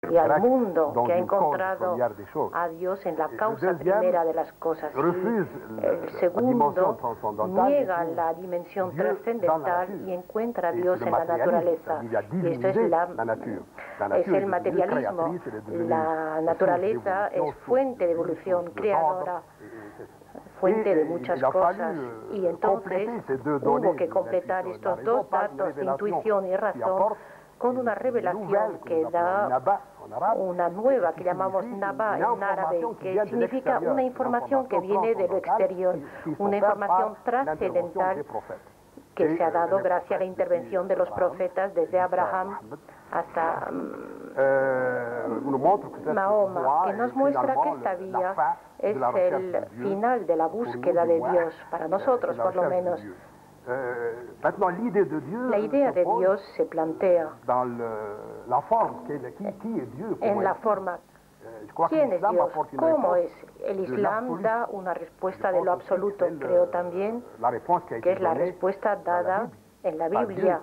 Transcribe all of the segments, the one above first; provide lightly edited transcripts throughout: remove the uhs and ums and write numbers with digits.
y al mundo que ha encontrado a Dios en la causa primera de las cosas. Y el segundo niega la dimensión trascendental y encuentra a Dios en la naturaleza. Y esto es el materialismo. La naturaleza es fuente de evolución creadora, fuente de muchas cosas, y entonces hubo que completar estos dos datos de intuición y razón con una revelación que da una nueva, que llamamos Naba en árabe, que significa una información que viene de lo exterior, una información trascendental que se ha dado gracias a la intervención de los profetas desde Abraham hasta Mahoma, que nos muestra que esta vía es el final de la búsqueda de Dios, para nosotros por lo menos. La idea de Dios se plantea en la forma. ¿Quién es Dios? ¿Cómo es? El Islam da una respuesta de lo absoluto. Creo también que es la respuesta dada en la Biblia.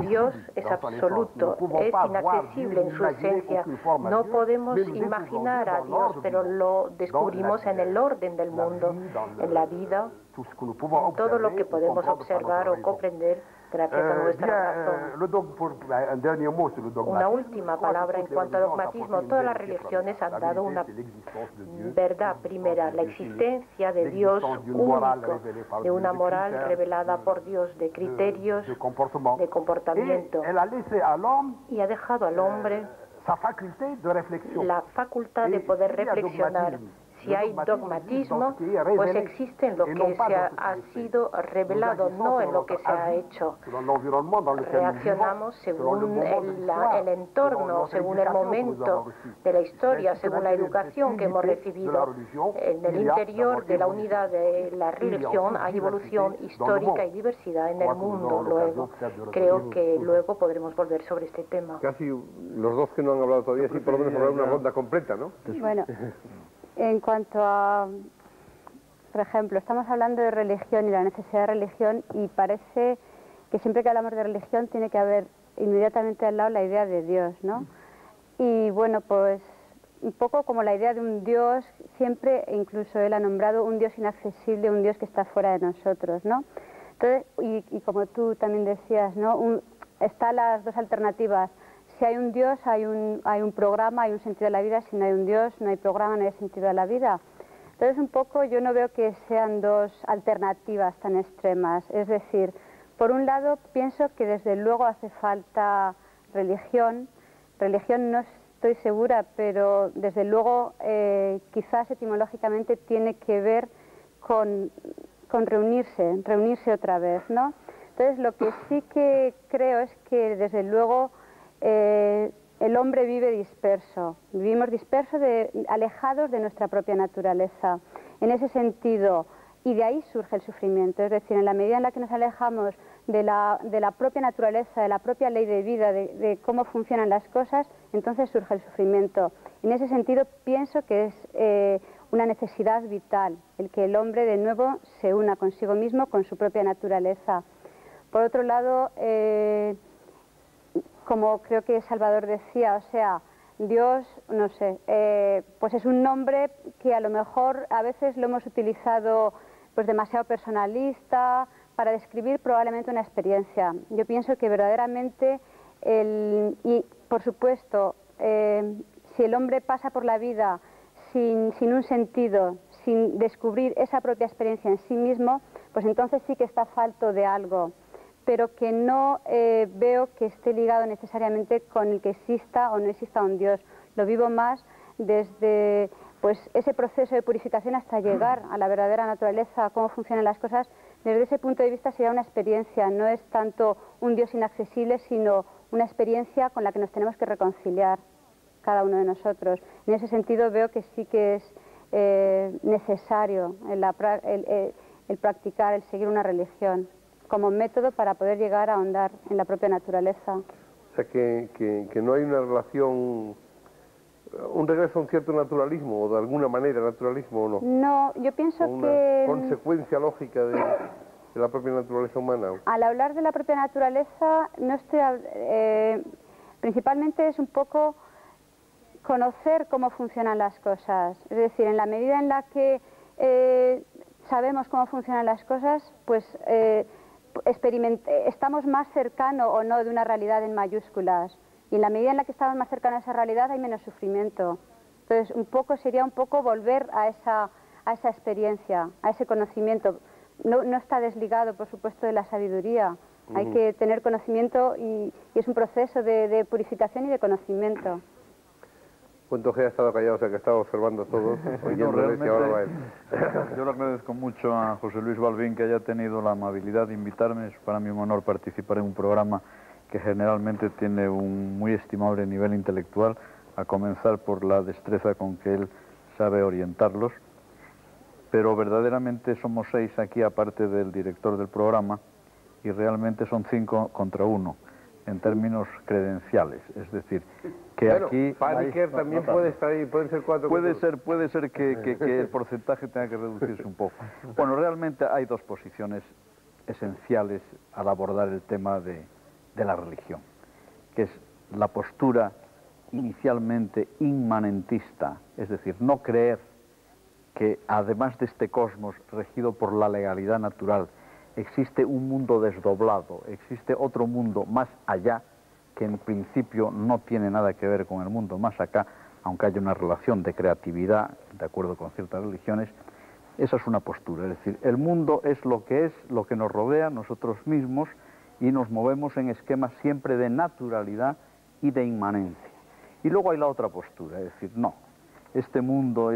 Dios es absoluto, es inaccesible en su esencia. No podemos imaginar a Dios, pero lo descubrimos en el orden del mundo, en la vida, en todo lo que podemos observar o comprender gracias a nuestra razón. Una última palabra en cuanto a dogmatismo. Todas las religiones han dado una verdad primera, la existencia de Dios único, de una moral revelada por Dios, de criterios, de comportamiento, y ha dejado al hombre la facultad de poder reflexionar. Si hay dogmatismo, pues existe en lo que ha sido revelado, no en lo que se ha hecho. Reaccionamos según el entorno, según el momento de la historia, según la educación que hemos recibido. En el interior de la unidad de la religión hay evolución histórica y diversidad en el mundo. Luego, creo que luego podremos volver sobre este tema. Casi los dos que no han hablado todavía, sí, por lo menos hablar una ronda completa, ¿no? Bueno. En cuanto a, por ejemplo, estamos hablando de religión y la necesidad de religión, y parece que siempre que hablamos de religión tiene que haber inmediatamente al lado la idea de Dios, ¿no? Y bueno, pues un poco como la idea de un Dios, siempre, incluso él ha nombrado un Dios inaccesible, un Dios que está fuera de nosotros, ¿no? Entonces, y como tú también decías, ¿no? Están las dos alternativas. Si hay un Dios, hay un programa, hay un sentido de la vida. Si no hay un Dios, no hay programa, no hay sentido de la vida. Entonces, un poco yo no veo que sean dos alternativas tan extremas. Es decir, por un lado, pienso que desde luego hace falta religión. Religión no estoy segura, pero desde luego quizás etimológicamente tiene que ver con reunirse otra vez, ¿no? Entonces, lo que sí que creo es que desde luego el hombre vive disperso, vivimos dispersos, alejados de nuestra propia naturaleza. En ese sentido, y de ahí surge el sufrimiento, es decir, en la medida en la que nos alejamos de la propia naturaleza, de la propia ley de vida, de cómo funcionan las cosas, entonces surge el sufrimiento. En ese sentido, pienso que es una necesidad vital, el que el hombre de nuevo se una consigo mismo, con su propia naturaleza. Por otro lado, como creo que Salvador decía, o sea, Dios, no sé, pues es un nombre que a lo mejor a veces lo hemos utilizado pues demasiado personalista para describir probablemente una experiencia. Yo pienso que verdaderamente, y por supuesto, si el hombre pasa por la vida sin un sentido, sin descubrir esa propia experiencia en sí mismo, pues entonces sí que está falto de algo, pero que no veo que esté ligado necesariamente con el que exista o no exista un Dios. Lo vivo más desde pues ese proceso de purificación hasta llegar a la verdadera naturaleza, a cómo funcionan las cosas. Desde ese punto de vista sería una experiencia, no es tanto un Dios inaccesible, sino una experiencia con la que nos tenemos que reconciliar cada uno de nosotros. En ese sentido veo que sí que es necesario el practicar, el seguir una religión como método para poder llegar a ahondar en la propia naturaleza. O sea, que no hay una relación, un regreso a un cierto naturalismo, o de alguna manera naturalismo, ¿o no? No, yo pienso que... ¿Una consecuencia lógica de la propia naturaleza humana? Al hablar de la propia naturaleza, no estoy... principalmente es un poco conocer cómo funcionan las cosas. Es decir, en la medida en la que sabemos cómo funcionan las cosas, pues estamos más cercanos o no de una realidad en mayúsculas. Y en la medida en la que estamos más cercanos a esa realidad hay menos sufrimiento. Entonces, sería un poco volver a esa experiencia, a ese conocimiento. No está desligado, por supuesto, de la sabiduría. Hay que tener conocimiento y es un proceso de purificación y de conocimiento. ¿Cuánto G ha estado callado? O sea, que estaba observando todo. Yo le agradezco mucho a José Luis Balbín que haya tenido la amabilidad de invitarme. Es para mí un honor participar en un programa que generalmente tiene un muy estimable nivel intelectual, a comenzar por la destreza con que él sabe orientarlos. Pero verdaderamente somos 6 aquí, aparte del director del programa, y realmente son 5 contra 1, en términos credenciales. Es decir, que bueno, aquí... Paniker también puede estar ahí, pueden ser 4 puede ser que el porcentaje tenga que reducirse un poco. Bueno, realmente hay 2 posiciones esenciales al abordar el tema de la religión, que es la postura inicialmente inmanentista, es decir, no creer que además de este cosmos regido por la legalidad natural, existe un mundo desdoblado, existe otro mundo más allá, que en principio no tiene nada que ver con el mundo más acá, aunque haya una relación de creatividad, de acuerdo con ciertas religiones. Esa es una postura, es decir, el mundo es, lo que nos rodea, nosotros mismos, y nos movemos en esquemas siempre de naturalidad y de inmanencia. Y luego hay la otra postura, es decir, no, este mundo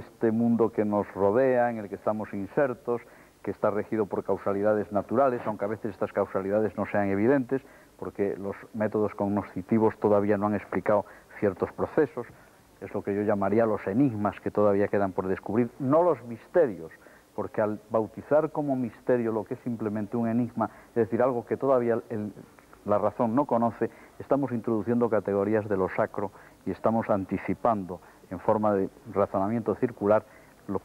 que nos rodea, en el que estamos insertos, que está regido por causalidades naturales, aunque a veces estas causalidades no sean evidentes, porque los métodos cognoscitivos todavía no han explicado ciertos procesos, es lo que yo llamaría los enigmas que todavía quedan por descubrir, no los misterios, porque al bautizar como misterio lo que es simplemente un enigma, es decir, algo que todavía la razón no conoce, estamos introduciendo categorías de lo sacro y estamos anticipando en forma de razonamiento circular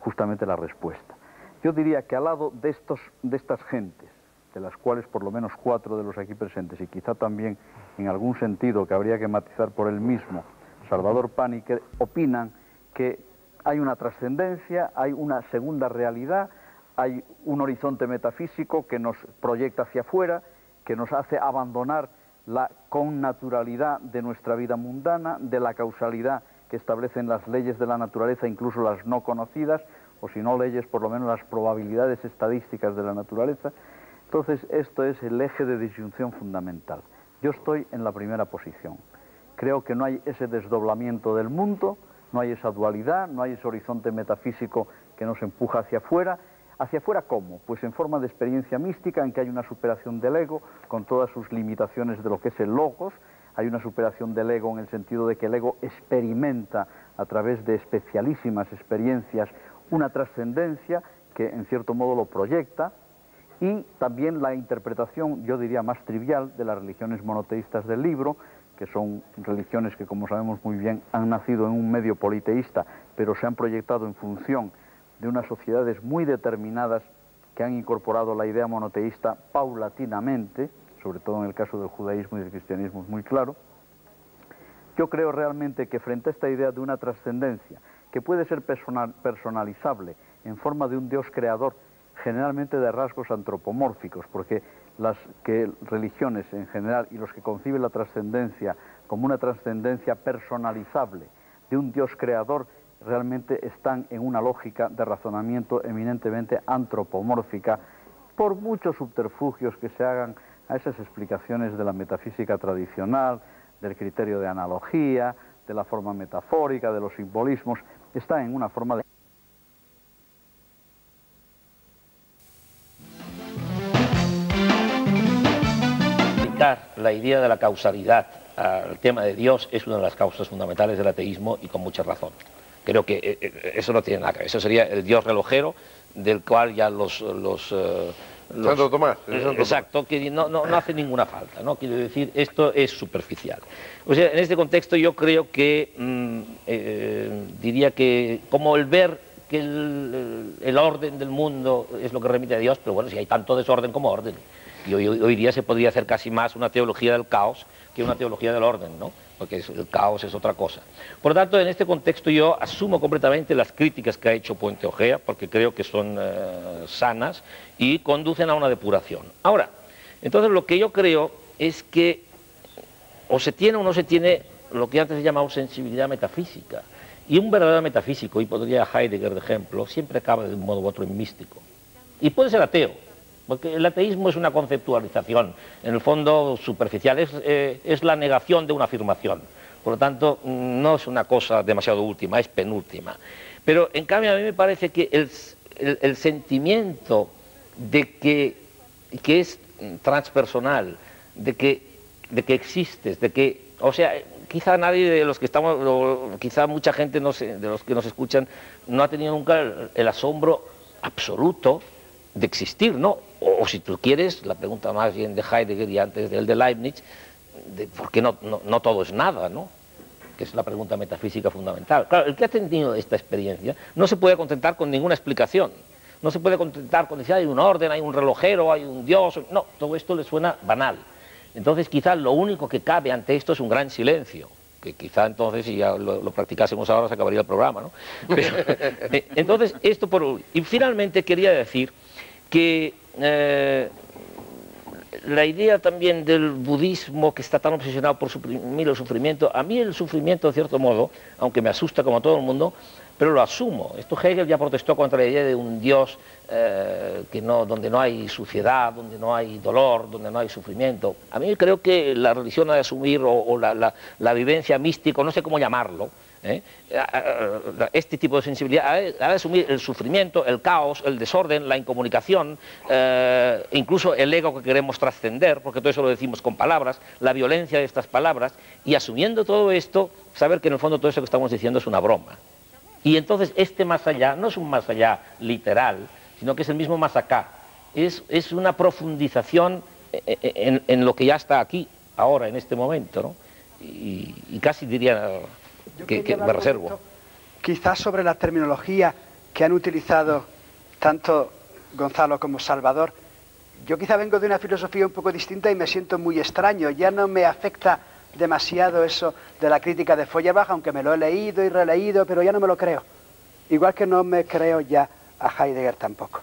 justamente la respuesta. Yo diría que al lado de estas gentes, de las cuales por lo menos 4 de los aquí presentes, y quizá también en algún sentido que habría que matizar por él mismo, Salvador Paniker, opinan que hay una trascendencia, hay una segunda realidad, hay un horizonte metafísico que nos proyecta hacia afuera, que nos hace abandonar la connaturalidad de nuestra vida mundana, de la causalidad que establecen las leyes de la naturaleza, incluso las no conocidas, o si no leyes, por lo menos las probabilidades estadísticas de la naturaleza. Entonces, esto es el eje de disyunción fundamental. Yo estoy en la primera posición. Creo que no hay ese desdoblamiento del mundo, no hay esa dualidad, no hay ese horizonte metafísico que nos empuja hacia afuera. ¿Hacia afuera cómo? Pues en forma de experiencia mística, en que hay una superación del ego, con todas sus limitaciones de lo que es el logos. Hay una superación del ego en el sentido de que el ego experimenta a través de especialísimas experiencias una trascendencia que en cierto modo lo proyecta, y también la interpretación, yo diría más trivial, de las religiones monoteístas del libro, que son religiones que, como sabemos muy bien, han nacido en un medio politeísta, pero se han proyectado en función de unas sociedades muy determinadas que han incorporado la idea monoteísta paulatinamente, sobre todo en el caso del judaísmo y del cristianismo es muy claro. Yo creo realmente que frente a esta idea de una trascendencia, que puede ser personalizable en forma de un Dios creador, generalmente de rasgos antropomórficos, porque las religiones en general y los que conciben la trascendencia como una trascendencia personalizable de un Dios creador, realmente están en una lógica de razonamiento eminentemente antropomórfica, por muchos subterfugios que se hagan a esas explicaciones de la metafísica tradicional, del criterio de analogía, de la forma metafórica, de los simbolismos, está en una forma de... La idea de la causalidad al tema de Dios es una de las causas fundamentales del ateísmo, y con mucha razón. Creo que eso no tiene nada que ver. Eso sería el Dios relojero, del cual ya Santo Tomás. Exacto, que no hace ninguna falta, ¿no? Quiero decir, esto es superficial. O sea, en este contexto yo creo que, diría que como el ver que el orden del mundo es lo que remite a Dios, pero bueno, si hay tanto desorden como orden. Y hoy día se podría hacer casi más una teología del caos que una teología del orden, ¿no? porque el caos es otra cosa. Por lo tanto, en este contexto yo asumo completamente las críticas que ha hecho Puente Ojea, porque creo que son sanas y conducen a una depuración. Ahora, entonces lo que yo creo es que o se tiene o no se tiene lo que antes se llamaba sensibilidad metafísica. Y un verdadero metafísico, y podría Heidegger de ejemplo, siempre acaba de un modo u otro en místico. Y puede ser ateo, porque el ateísmo es una conceptualización, en el fondo superficial, es la negación de una afirmación. Por lo tanto, no es una cosa demasiado última, es penúltima. Pero en cambio a mí me parece que el sentimiento de que es transpersonal, de que existes, de que, o sea, quizá nadie de los que estamos, o quizá mucha gente de los que nos escuchan, no ha tenido nunca el asombro absoluto de existir, ¿no? O si tú quieres, la pregunta más bien de Heidegger y antes del de Leibniz, de por qué no todo es nada, ¿no? Que es la pregunta metafísica fundamental. Claro, el que ha tenido esta experiencia no se puede contentar con ninguna explicación, no se puede contentar con decir hay un orden, hay un relojero, hay un dios, no, todo esto le suena banal. Entonces quizá lo único que cabe ante esto es un gran silencio, que quizá entonces si ya lo practicásemos ahora se acabaría el programa, ¿no? Pero, entonces esto y finalmente quería decir que la idea también del budismo que está tan obsesionado por suprimir el sufrimiento, a mí el sufrimiento de cierto modo, aunque me asusta como a todo el mundo, pero lo asumo. Esto Hegel ya protestó contra la idea de un Dios donde no hay suciedad, donde no hay dolor, donde no hay sufrimiento. A mí creo que la religión ha de asumir, o la vivencia mística, no sé cómo llamarlo, este tipo de sensibilidad ha de asumir el sufrimiento, el caos, el desorden, la incomunicación, incluso el ego que queremos trascender, porque todo eso lo decimos con palabras, la violencia de estas palabras, y asumiendo todo esto, saber que en el fondo todo eso que estamos diciendo es una broma. Y entonces este más allá no es un más allá literal, sino que es el mismo más acá, es una profundización en lo que ya está aquí, ahora, en este momento, ¿no? Y casi diría que me reservo. Quizás sobre la terminología que han utilizado tanto Gonzalo como Salvador. Yo quizá vengo de una filosofía un poco distinta y me siento muy extraño. Ya no me afecta demasiado eso de la crítica de Feuerbach, aunque me lo he leído y releído, pero ya no me lo creo. Igual que no me creo ya a Heidegger tampoco.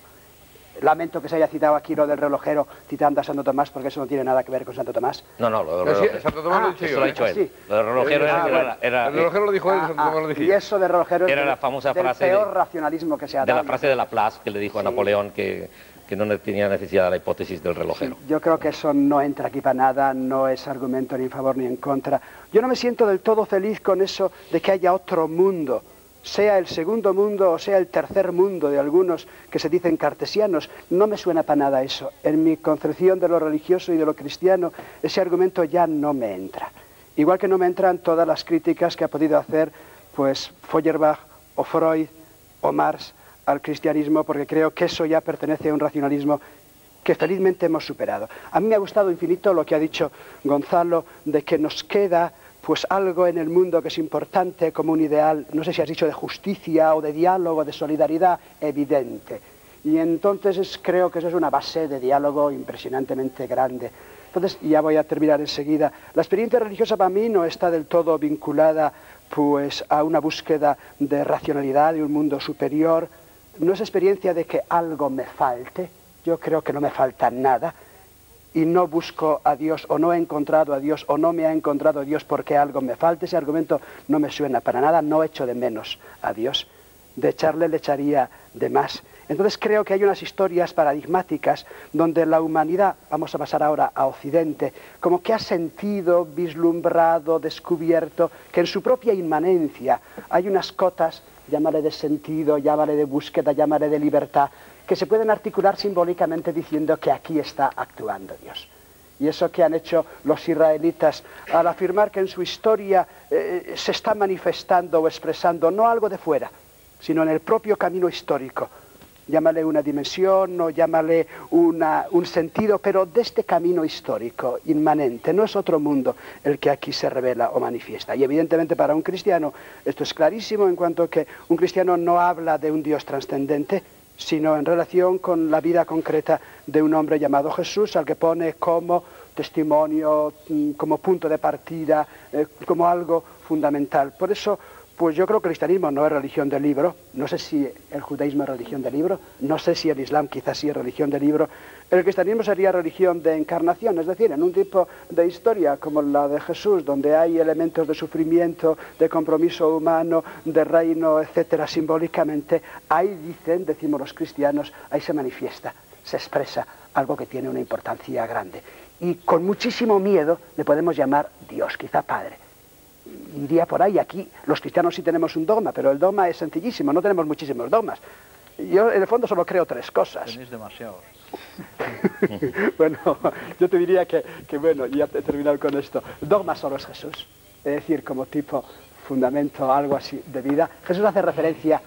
Lamento que se haya citado aquí lo del relojero citando a Santo Tomás, porque eso no tiene nada que ver con Santo Tomás. No, lo del relojero. Santo Tomás lo he dicho yo. Eso lo ha dicho él. Sí. Lo del relojero era el relojero lo dijo él, Santo Tomás lo dije yo. Y eso de relojero era la famosa del frase peor racionalismo que se ha dado. De la frase de Laplace que le dijo a Napoleón que no tenía necesidad de la hipótesis del relojero. Sí, yo creo que eso no entra aquí para nada, no es argumento ni en favor ni en contra. Yo no me siento del todo feliz con eso de que haya otro mundo, sea el segundo mundo o sea el tercer mundo de algunos que se dicen cartesianos. No me suena para nada eso. En mi concepción de lo religioso y de lo cristiano, ese argumento ya no me entra. Igual que no me entran todas las críticas que ha podido hacer pues Feuerbach o Freud o Marx al cristianismo, porque creo que eso ya pertenece a un racionalismo que felizmente hemos superado. A mí me ha gustado infinito lo que ha dicho Gonzalo, de que nos queda pues algo en el mundo que es importante como un ideal, no sé si has dicho de justicia o de diálogo, de solidaridad, evidente. Y entonces creo que eso es una base de diálogo impresionantemente grande. Entonces, ya voy a terminar enseguida, la experiencia religiosa para mí no está del todo vinculada pues a una búsqueda de racionalidad, de un mundo superior. No es experiencia de que algo me falte, yo creo que no me falta nada, y no busco a Dios, o no he encontrado a Dios, o no me ha encontrado a Dios porque algo me falte. Ese argumento no me suena para nada, no echo de menos a Dios. De echarle le echaría de más. Entonces creo que hay unas historias paradigmáticas donde la humanidad, vamos a pasar ahora a Occidente, como que ha sentido, vislumbrado, descubierto, que en su propia inmanencia hay unas cotas, llámale de sentido, llámale de búsqueda, llámale de libertad, que se pueden articular simbólicamente diciendo que aquí está actuando Dios. Y eso que han hecho los israelitas al afirmar que en su historia se está manifestando o expresando no algo de fuera, sino en el propio camino histórico. Llámale una dimensión o llámale un sentido, pero de este camino histórico, inmanente. No es otro mundo el que aquí se revela o manifiesta. Y evidentemente para un cristiano esto es clarísimo, en cuanto que un cristiano no habla de un Dios trascendente, sino en relación con la vida concreta de un hombre llamado Jesús, al que pone como testimonio, como punto de partida, como algo fundamental. Por eso, pues yo creo que el cristianismo no es religión del libro, no sé si el judaísmo es religión del libro, no sé si el islam quizás sí es religión del libro. El cristianismo sería religión de encarnación, es decir, en un tipo de historia como la de Jesús, donde hay elementos de sufrimiento, de compromiso humano, de reino, etcétera, simbólicamente, ahí decimos los cristianos, ahí se manifiesta, se expresa algo que tiene una importancia grande. Y con muchísimo miedo le podemos llamar Dios, quizá Padre. Iría por ahí. Aquí los cristianos sí tenemos un dogma, pero el dogma es sencillísimo, no tenemos muchísimos dogmas. Yo en el fondo solo creo 3 cosas. Tenéis demasiados. Bueno, yo te diría que bueno, ya he terminado con esto. Dogma solo es Jesús, es decir, como tipo fundamento, algo así de vida. Jesús hace referencia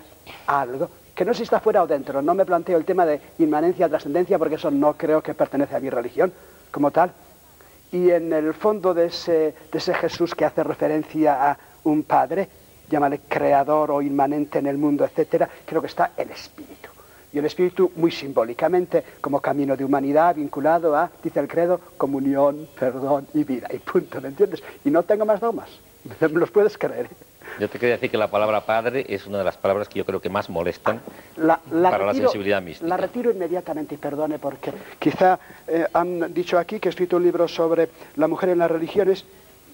a algo que no sé si está fuera o dentro. No me planteo el tema de inmanencia, trascendencia, porque eso no creo que pertenece a mi religión como tal. Y en el fondo de ese Jesús que hace referencia a un Padre, llámale creador o inmanente en el mundo, etcétera, creo que está el Espíritu. Y el Espíritu muy simbólicamente como camino de humanidad vinculado a, dice el credo, comunión, perdón y vida. Y punto, ¿me entiendes? Y no tengo más dogmas. ¿Me los puedes creer? Yo te quería decir que la palabra padre es una de las palabras que yo creo que más molestan para la sensibilidad mística. La retiro inmediatamente y perdone porque quizá han dicho aquí que he escrito un libro sobre la mujer en las religiones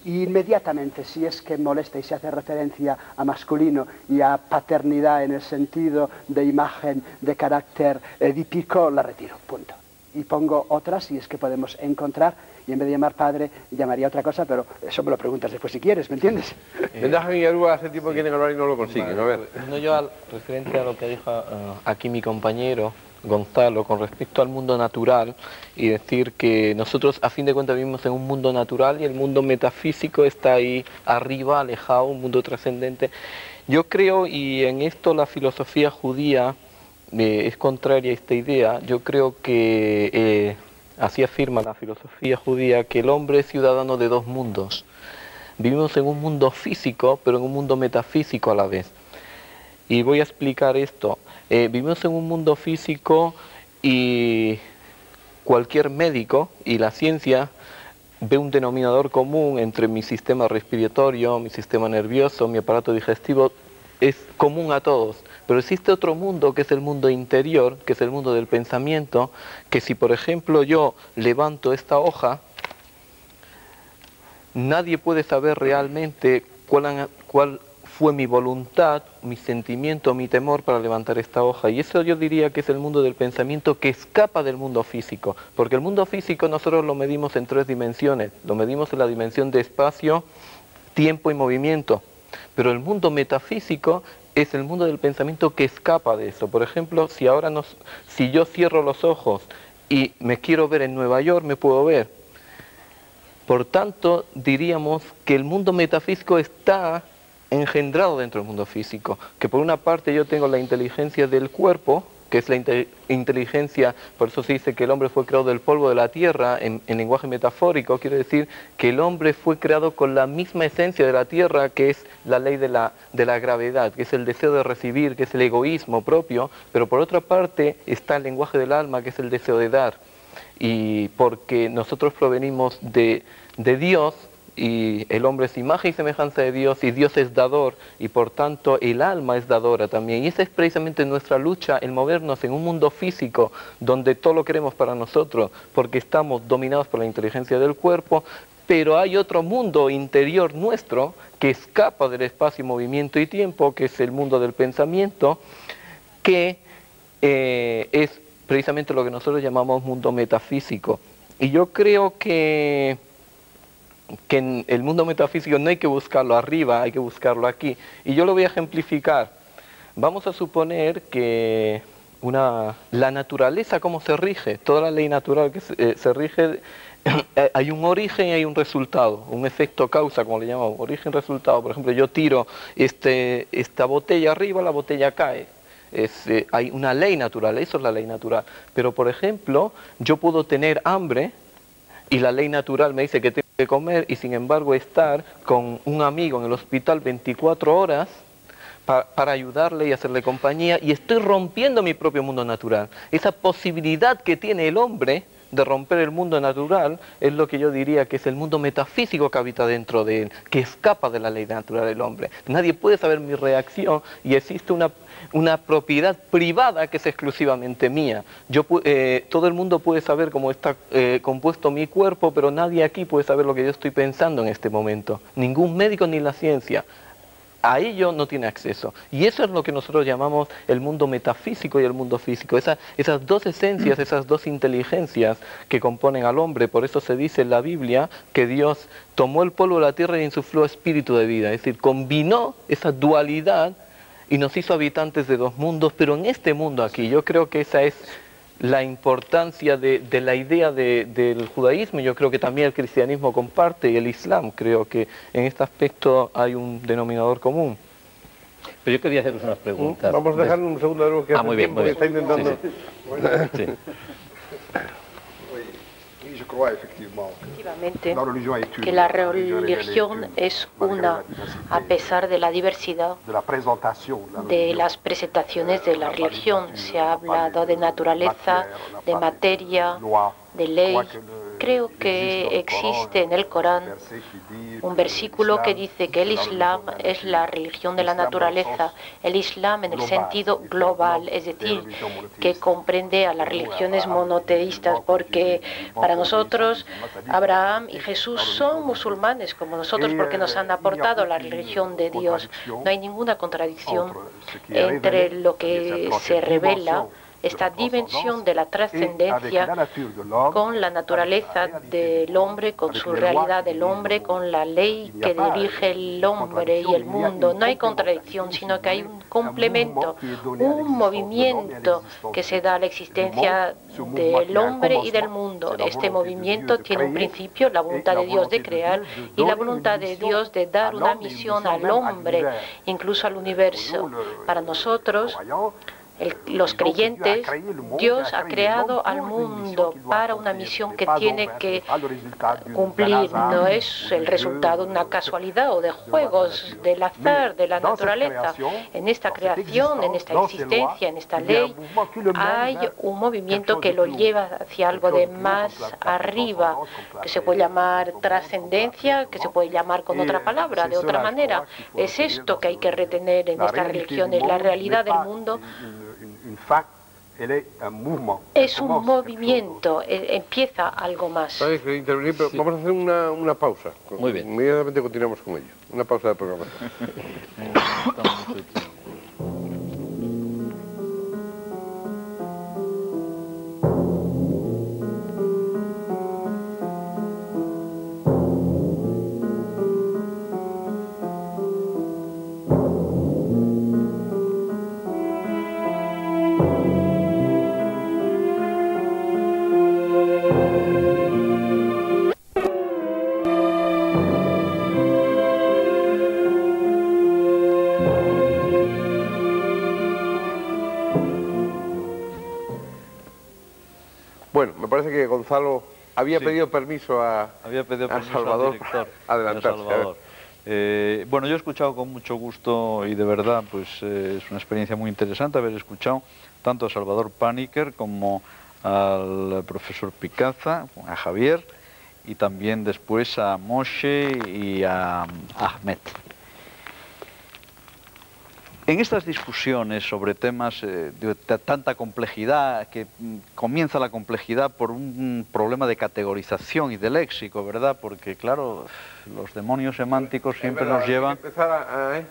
y inmediatamente, si es que molesta y se hace referencia a masculino y a paternidad en el sentido de imagen, de carácter edípico, la retiro, punto. Y pongo otras si es que podemos encontrar y en vez de llamar padre llamaría otra cosa, pero eso me lo preguntas después si quieres, ¿me entiendes? Vendaja y Aruba hace tiempo que quieren hablar y no lo consiguen, vale. A ver. No, yo referente a lo que dijo aquí mi compañero Gonzalo con respecto al mundo natural y decir que nosotros a fin de cuentas vivimos en un mundo natural y el mundo metafísico está ahí arriba, alejado, un mundo trascendente. Yo creo, y en esto la filosofía judía es contraria a esta idea, yo creo que así afirma la filosofía judía, que el hombre es ciudadano de 2 mundos. Vivimos en un mundo físico, pero en un mundo metafísico a la vez. Y voy a explicar esto. Vivimos en un mundo físico y cualquier médico y la ciencia ve un denominador común entre mi sistema respiratorio, mi sistema nervioso, mi aparato digestivo, es común a todos. Pero existe otro mundo que es el mundo interior, que es el mundo del pensamiento, que si por ejemplo yo levanto esta hoja, nadie puede saber realmente cuál fue mi voluntad, mi sentimiento, mi temor para levantar esta hoja. Y eso yo diría que es el mundo del pensamiento que escapa del mundo físico. Porque el mundo físico nosotros lo medimos en 3 dimensiones. Lo medimos en la dimensión de espacio, tiempo y movimiento. Pero el mundo metafísico es el mundo del pensamiento que escapa de eso. Por ejemplo, si yo cierro los ojos y me quiero ver en Nueva York, me puedo ver. Por tanto, diríamos que el mundo metafísico está engendrado dentro del mundo físico, que por una parte yo tengo la inteligencia del cuerpo, que es la inteligencia, por eso se dice que el hombre fue creado del polvo de la tierra, en lenguaje metafórico, quiere decir que el hombre fue creado con la misma esencia de la tierra, que es la ley de la gravedad, que es el deseo de recibir, que es el egoísmo propio, pero por otra parte está el lenguaje del alma, que es el deseo de dar, y porque nosotros provenimos de Dios, y el hombre es imagen y semejanza de Dios, y Dios es dador, y por tanto el alma es dadora también. Y esa es precisamente nuestra lucha, el movernos en un mundo físico, donde todo lo queremos para nosotros, porque estamos dominados por la inteligencia del cuerpo, pero hay otro mundo interior nuestro, que escapa del espacio, movimiento y tiempo, que es el mundo del pensamiento, que es precisamente lo que nosotros llamamos mundo metafísico. Y yo creo que en el mundo metafísico no hay que buscarlo arriba, hay que buscarlo aquí. Y yo lo voy a ejemplificar. Vamos a suponer que la naturaleza, ¿cómo se rige? Toda la ley natural que se rige, hay un origen y hay un resultado, un efecto causa, como le llamamos, origen-resultado. Por ejemplo, yo tiro esta botella arriba, la botella cae. Hay una ley natural, eso es la ley natural. Pero, por ejemplo, yo puedo tener hambre, y la ley natural me dice que tengo que comer y sin embargo estar con un amigo en el hospital 24 horas para ayudarle y hacerle compañía, y estoy rompiendo mi propio mundo natural. Esa posibilidad que tiene el hombre de romper el mundo natural es lo que yo diría que es el mundo metafísico que habita dentro de él, que escapa de la ley natural del hombre. Nadie puede saber mi reacción y existe una propiedad privada que es exclusivamente mía. Todo el mundo puede saber cómo está compuesto mi cuerpo, pero nadie aquí puede saber lo que yo estoy pensando en este momento. Ningún médico ni la ciencia. A ello no tiene acceso. Y eso es lo que nosotros llamamos el mundo metafísico y el mundo físico. Esas dos esencias, esas dos inteligencias que componen al hombre. Por eso se dice en la Biblia que Dios tomó el polvo de la tierra y insufló espíritu de vida. Es decir, combinó esa dualidad y nos hizo habitantes de dos mundos. Pero en este mundo aquí, yo creo que esa es la importancia de la idea del judaísmo. Yo creo que también el cristianismo comparte y el islam. Creo que en este aspecto hay un denominador común. Pero yo quería haceros unas preguntas. Vamos a dejar un segundo algo que hace tiempo que está intentando... Sí. Efectivamente, que la religión es una, a pesar de la diversidad de las presentaciones de la religión. Se ha hablado de naturaleza, de materia, de ley. Creo que existe en el Corán un versículo que dice que el Islam es la religión de la naturaleza, el Islam en el sentido global, es decir, que comprende a las religiones monoteístas, porque para nosotros Abraham y Jesús son musulmanes como nosotros porque nos han aportado la religión de Dios. No hay ninguna contradicción entre lo que se revela, esta dimensión de la trascendencia con la naturaleza del hombre, con su realidad del hombre, con la ley que dirige el hombre y el mundo. No hay contradicción, sino que hay un complemento, un movimiento que se da a la existencia del hombre y del mundo. Este movimiento tiene un principio, la voluntad de Dios de crear y la voluntad de Dios de dar una misión al hombre, incluso al universo. Para nosotros, los creyentes, Dios ha creado al mundo para una misión que tiene que cumplir. No es el resultado de una casualidad o de juegos del azar, de la naturaleza. En esta creación, en esta existencia, en esta ley, hay un movimiento que lo lleva hacia algo de más arriba, que se puede llamar trascendencia, que se puede llamar con otra palabra, de otra manera. Es esto que hay que retener en estas religiones, la realidad del mundo. Es un movimiento, empieza algo más. Vamos a hacer una pausa. Muy bien. Inmediatamente continuamos con ello. Una pausa de programa. Bueno, me parece que Gonzalo había pedido permiso a Salvador adelantarse. Bueno, yo he escuchado con mucho gusto y de verdad pues es una experiencia muy interesante haber escuchado tanto a Salvador Paniker como al profesor Picaza, a Javier y también después a Moshe y a Ahmed. En estas discusiones sobre temas de tanta complejidad, que comienza la complejidad por un problema de categorización y de léxico, ¿verdad? Porque, claro, los demonios semánticos siempre nos llevan a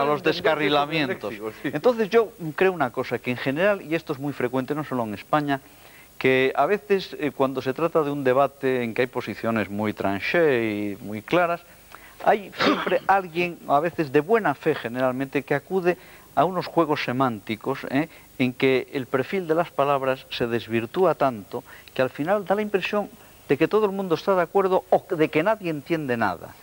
los descarrilamientos. Entonces yo creo una cosa, que en general, y esto es muy frecuente no solo en España, que a veces cuando se trata de un debate en que hay posiciones muy tranché y muy claras, hay siempre alguien, a veces de buena fe generalmente, que acude a unos juegos semánticos en que el perfil de las palabras se desvirtúa tanto que al final da la impresión de que todo el mundo está de acuerdo o de que nadie entiende nada.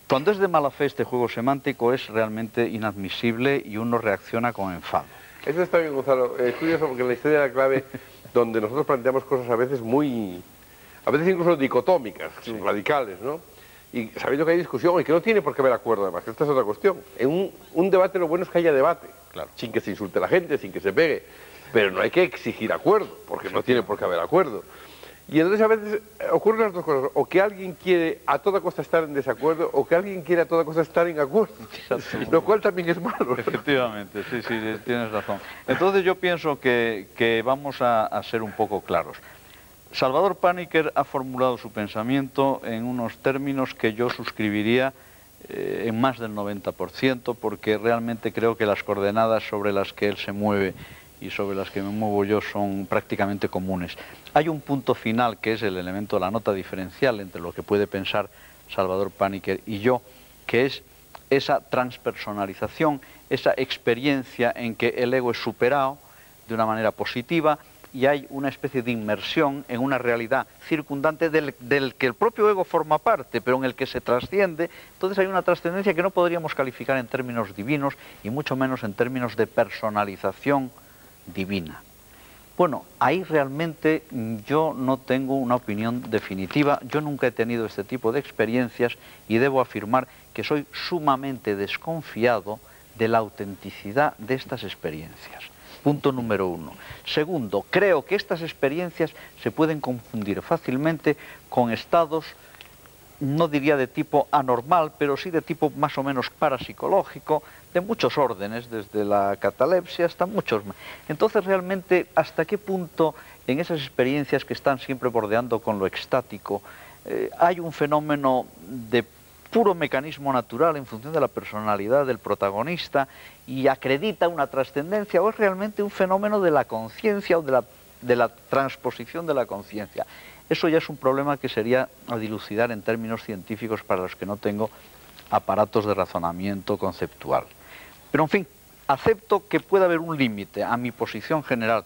Cuando es de mala fe este juego semántico es realmente inadmisible y uno reacciona con enfado. Eso está bien, Gonzalo. Es curioso porque en la historia de la clave, donde nosotros planteamos cosas a veces incluso dicotómicas, radicales, ¿no? Y sabiendo que hay discusión y que no tiene por qué haber acuerdo, además, que esta es otra cuestión. En un debate lo bueno es que haya debate, claro, sin que se insulte a la gente, sin que se pegue. pero no hay que exigir acuerdo, porque no tiene por qué haber acuerdo. Y entonces a veces ocurren las dos cosas, o que alguien quiere a toda costa estar en desacuerdo, o que alguien quiere a toda costa estar en acuerdo, lo cual también es malo. Efectivamente, sí, tienes razón. Entonces yo pienso que vamos a ser un poco claros. Salvador Paniker ha formulado su pensamiento en unos términos que yo suscribiría en más del 90%, porque realmente creo que las coordenadas sobre las que él se mueve y sobre las que me muevo yo son prácticamente comunes. Hay un punto final que es el elemento de la nota diferencial entre lo que puede pensar Salvador Paniker y yo, que es esa transpersonalización, esa experiencia en que el ego es superado de una manera positiva y hay una especie de inmersión en una realidad circundante del que el propio ego forma parte, pero en el que se trasciende. Entonces hay una trascendencia que no podríamos calificar en términos divinos y mucho menos en términos de personalización divina. Bueno, ahí realmente yo no tengo una opinión definitiva, yo nunca he tenido este tipo de experiencias y debo afirmar que soy sumamente desconfiado de la autenticidad de estas experiencias. Punto número 1. Segundo, creo que estas experiencias se pueden confundir fácilmente con estados, no diría de tipo anormal, pero sí de tipo más o menos parapsicológico, de muchos órdenes, desde la catalepsia hasta muchos más. Entonces, realmente, ¿hasta qué punto en esas experiencias que están siempre bordeando con lo extático, hay un fenómeno de puro mecanismo natural en función de la personalidad del protagonista y acredita una trascendencia, o es realmente un fenómeno de la conciencia o de la transposición de la conciencia? Eso ya es un problema que sería a dilucidar en términos científicos para los que no tengo aparatos de razonamiento conceptual. Pero en fin, acepto que pueda haber un límite a mi posición general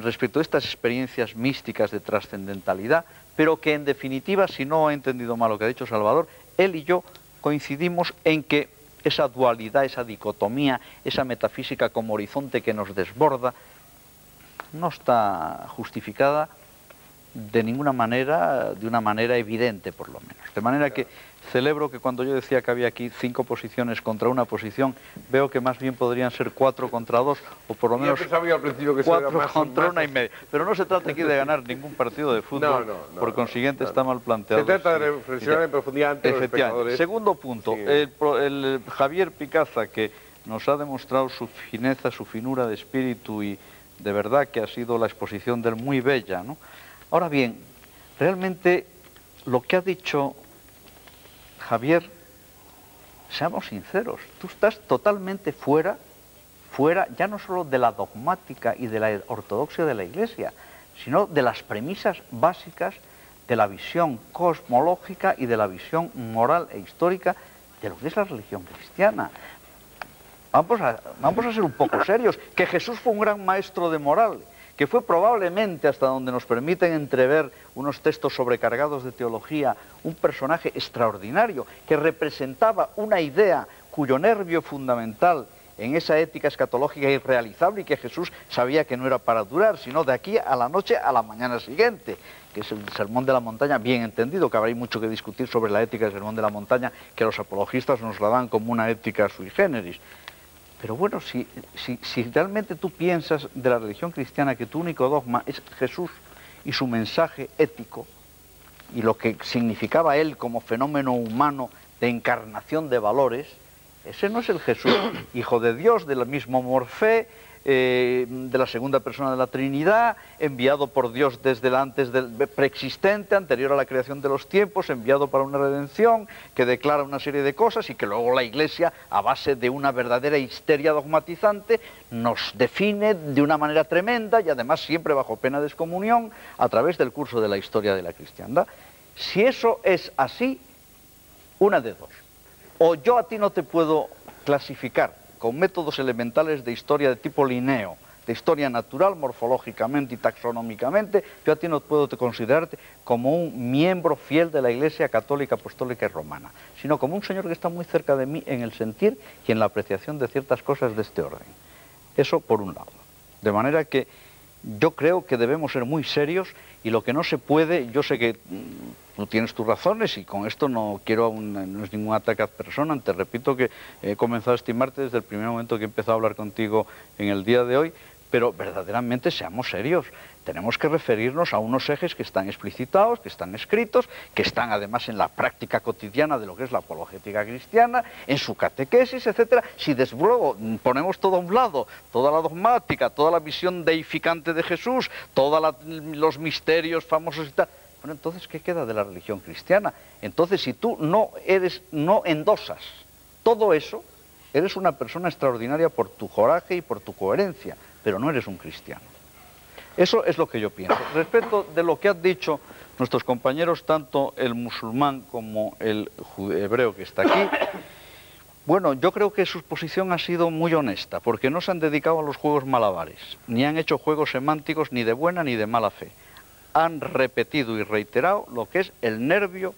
respecto a estas experiencias místicas de trascendentalidad, pero que en definitiva, si no he entendido mal lo que ha dicho Salvador, él y yo coincidimos en que esa dualidad, esa dicotomía, esa metafísica como horizonte que nos desborda, no está justificada de ninguna manera, de una manera evidente por lo menos. De manera que celebro que cuando yo decía que había aquí 5 posiciones contra una posición, veo que más bien podrían ser 4 contra 2, o por lo menos 4 contra 1,5. Pero no se trata aquí de ganar ningún partido de fútbol, por consiguiente está mal planteado. Se trata de reflexionar en profundidad ante los espectadores. Segundo punto, el Javier Picaza, que nos ha demostrado su fineza, su finura de espíritu, y de verdad que ha sido la exposición del muy bella, ¿no? Ahora bien, realmente lo que ha dicho Javier, seamos sinceros, tú estás totalmente fuera ya no solo de la dogmática y de la ortodoxia de la Iglesia, sino de las premisas básicas de la visión cosmológica y de la visión moral e histórica de lo que es la religión cristiana. Vamos a ser un poco serios, que Jesús fue un gran maestro de moral, que fue probablemente, hasta donde nos permiten entrever unos textos sobrecargados de teología, un personaje extraordinario, que representaba una idea cuyo nervio fundamental en esa ética escatológica irrealizable, y que Jesús sabía que no era para durar, sino de aquí a la noche a la mañana siguiente, que es el Sermón de la Montaña, bien entendido, que habrá mucho que discutir sobre la ética del Sermón de la Montaña, que los apologistas nos la dan como una ética sui generis. Pero bueno, si realmente tú piensas de la religión cristiana que tu único dogma es Jesús y su mensaje ético, y lo que significaba él como fenómeno humano de encarnación de valores, ese no es el Jesús, hijo de Dios, del mismo Morfé, de la segunda persona de la Trinidad, enviado por Dios desde el antes del preexistente, anterior a la creación de los tiempos, enviado para una redención, que declara una serie de cosas y que luego la Iglesia, a base de una verdadera histeria dogmatizante, nos define de una manera tremenda y además siempre bajo pena de excomunión a través del curso de la historia de la cristiandad. Si eso es así, una de dos. O yo a ti no te puedo clasificar con métodos elementales de historia de tipo Linneo, de historia natural, morfológicamente y taxonómicamente, yo a ti no puedo considerarte como un miembro fiel de la Iglesia católica, apostólica y romana, sino como un señor que está muy cerca de mí en el sentir y en la apreciación de ciertas cosas de este orden. Eso por un lado. De manera que yo creo que debemos ser muy serios, y lo que no se puede, yo sé que tú tienes tus razones y con esto no es ningún ataque a persona, te repito que he comenzado a estimarte desde el primer momento que he empezado a hablar contigo en el día de hoy, pero verdaderamente seamos serios. Tenemos que referirnos a unos ejes que están explicitados, que están escritos, que están además en la práctica cotidiana de lo que es la apologética cristiana, en su catequesis, etcétera. Si desde luego ponemos todo a un lado, toda la dogmática, toda la visión deificante de Jesús, todos los misterios famosos y tal, bueno, entonces, ¿qué queda de la religión cristiana? Entonces, si tú no endosas todo eso, eres una persona extraordinaria por tu coraje y por tu coherencia, pero no eres un cristiano. Eso es lo que yo pienso. Respecto de lo que han dicho nuestros compañeros, tanto el musulmán como el hebreo que está aquí, bueno, yo creo que su posición ha sido muy honesta, porque no se han dedicado a los juegos malabares, ni han hecho juegos semánticos ni de buena ni de mala fe. Han repetido y reiterado lo que es el nervio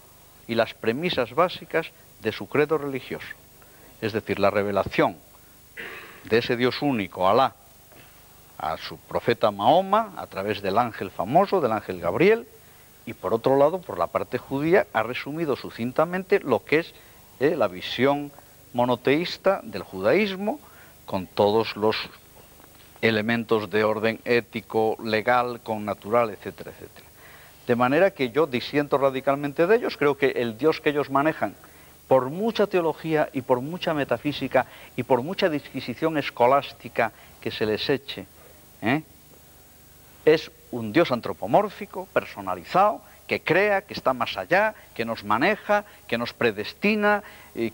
y las premisas básicas de su credo religioso. Es decir, la revelación de ese Dios único, Alá, a su profeta Mahoma, a través del ángel famoso, del ángel Gabriel, y por otro lado, por la parte judía, ha resumido sucintamente lo que es la visión monoteísta del judaísmo, con todos los elementos de orden ético, legal, connatural, etcétera, etcétera. De manera que yo disiento radicalmente de ellos. Creo que el Dios que ellos manejan, por mucha teología y por mucha metafísica y por mucha disquisición escolástica que se les eche, es un Dios antropomórfico, personalizado, que crea, que está más allá, que nos maneja, que nos predestina,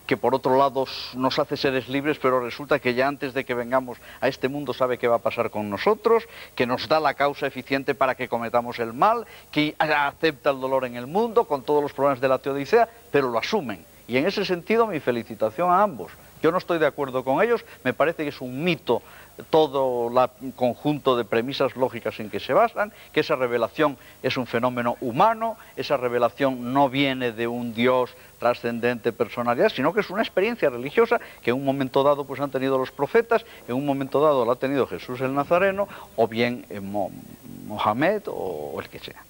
que por otro lado nos hace seres libres, pero resulta que ya antes de que vengamos a este mundo sabe qué va a pasar con nosotros, que nos da la causa eficiente para que cometamos el mal, que acepta el dolor en el mundo con todos los problemas de la teodicea, pero lo asumen. Y en ese sentido mi felicitación a ambos. Yo no estoy de acuerdo con ellos, me parece que es un mito todo el conjunto de premisas lógicas en que se basan, que esa revelación es un fenómeno humano, esa revelación no viene de un Dios trascendente, personalidad, sino que es una experiencia religiosa que en un momento dado pues han tenido los profetas, en un momento dado la ha tenido Jesús el Nazareno, o bien Mohamed o el que sea.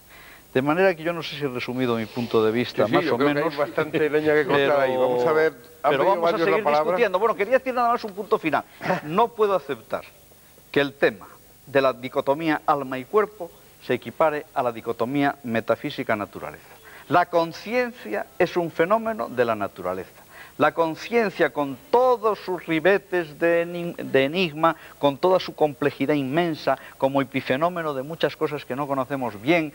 De manera que yo no sé si he resumido mi punto de vista, sí, más o menos. Que hay bastante leña que cortar ahí. Vamos a ver. Pero vamos a seguir discutiendo. Bueno, quería decir nada más un punto final. No puedo aceptar que el tema de la dicotomía alma y cuerpo se equipare a la dicotomía metafísica-naturaleza. La conciencia es un fenómeno de la naturaleza. La conciencia, con todos sus ribetes de enigma, con toda su complejidad inmensa, como epifenómeno de muchas cosas que no conocemos bien,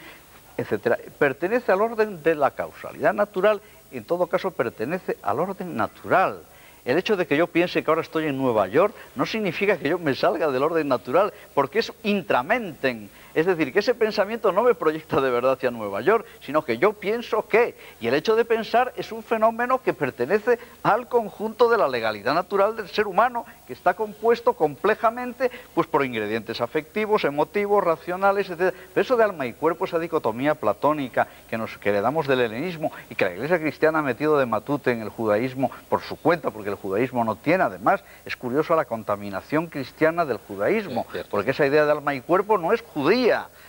etcétera, pertenece al orden de la causalidad natural, y en todo caso pertenece al orden natural. El hecho de que yo piense que ahora estoy en Nueva York no significa que yo me salga del orden natural, porque es intramentem. Es decir, que ese pensamiento no me proyecta de verdad hacia Nueva York, sino que yo pienso que, y el hecho de pensar es un fenómeno que pertenece al conjunto de la legalidad natural del ser humano, que está compuesto complejamente pues por ingredientes afectivos, emotivos, racionales, etc. Pero eso de alma y cuerpo, esa dicotomía platónica que heredamos del helenismo y que la Iglesia cristiana ha metido de matute en el judaísmo por su cuenta, porque el judaísmo no tiene, además, es curioso la contaminación cristiana del judaísmo, porque esa idea de alma y cuerpo no es judía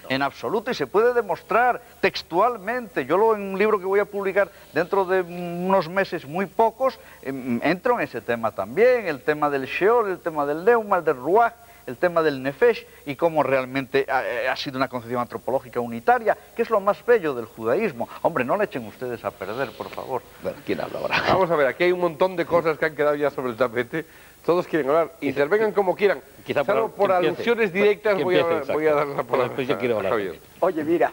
en absoluto, y se puede demostrar textualmente. Yo en un libro que voy a publicar dentro de unos meses muy pocos, entro en ese tema también, el tema del Sheol, el tema del Neuma, el del Ruach, el tema del Nefesh, y cómo realmente ha sido una concepción antropológica unitaria, que es lo más bello del judaísmo. Hombre, no le echen ustedes a perder, por favor. Bueno, ¿quién habla ahora? Vamos a ver, aquí hay un montón de cosas que han quedado ya sobre el tapete. Todos quieren hablar, intervengan como quieran. Quizá salvo por alusiones directas voy a dar la palabra. Después yo quiero hablar. Oye, mira,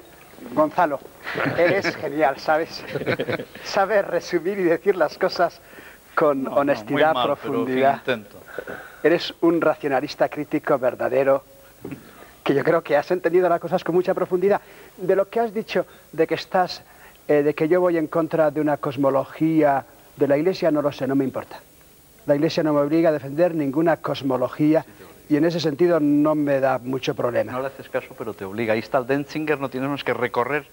Gonzalo, eres genial, ¿sabes? Sabes resumir y decir las cosas con honestidad, mal, profundidad. Pero intento. Eres un racionalista crítico verdadero, que yo creo que has entendido las cosas con mucha profundidad. De lo que has dicho, de que yo voy en contra de una cosmología de la Iglesia, no lo sé, no me importa. La Iglesia no me obliga a defender ninguna cosmología y en ese sentido no me da mucho problema. No le haces caso, pero te obliga. Ahí está el Denzinger, no tenemos que recorrer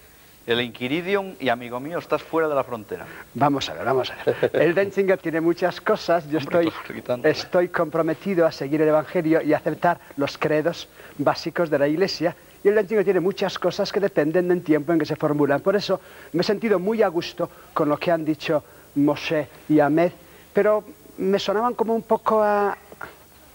el Inquiridium y, amigo mío, estás fuera de la frontera. Vamos a ver, vamos a ver. El Denzinger tiene muchas cosas. Yo estoy comprometido a seguir el Evangelio y a aceptar los credos básicos de la Iglesia. Y el Denzinger tiene muchas cosas que dependen del tiempo en que se formulan. Por eso me he sentido muy a gusto con lo que han dicho Moshe y Ahmed, pero me sonaban como un poco a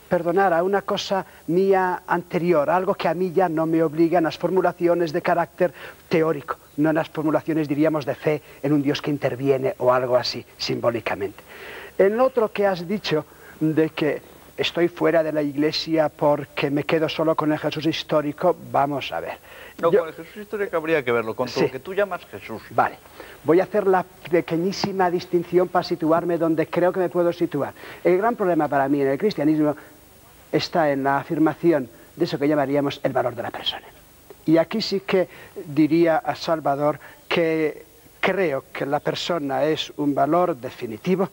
perdonar a una cosa mía anterior, algo que a mí ya no me obliga en las formulaciones de carácter teórico, no en las formulaciones, diríamos, de fe en un Dios que interviene o algo así, simbólicamente. En otro que has dicho, de que estoy fuera de la Iglesia porque me quedo solo con el Jesús histórico, vamos a ver. No, con el Jesús histórico habría que verlo, con todo lo que tú llamas Jesús. Vale, voy a hacer la pequeñísima distinción para situarme donde creo que me puedo situar. El gran problema para mí en el cristianismo está en la afirmación de eso que llamaríamos el valor de la persona. Y aquí sí que diría a Salvador que creo que la persona es un valor definitivo.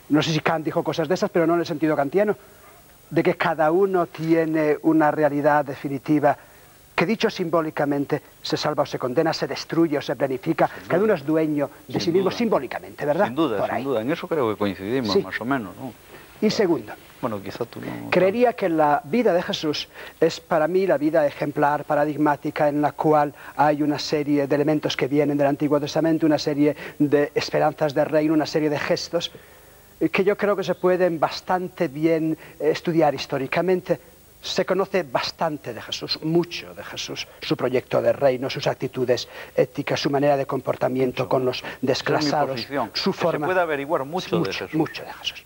No sé si Kant dijo cosas de esas, pero no en el sentido kantiano, de que cada uno tiene una realidad definitiva que, dicho simbólicamente, se salva o se condena, se destruye o se planifica. Cada uno es dueño de sí mismo simbólicamente, ¿verdad? Sin duda, sin duda. En eso creo que coincidimos, más o menos, ¿no? Y segundo, bueno, quizá tú no... creería que la vida de Jesús es para mí la vida ejemplar, paradigmática, en la cual hay una serie de elementos que vienen del Antiguo Testamento, una serie de esperanzas de reino, una serie de gestos que yo creo que se pueden bastante bien estudiar históricamente. Se conoce bastante de Jesús, mucho de Jesús, su proyecto de reino, sus actitudes éticas, su manera de comportamiento con los desclasados, su forma... Se puede averiguar mucho de Jesús. Mucho de Jesús.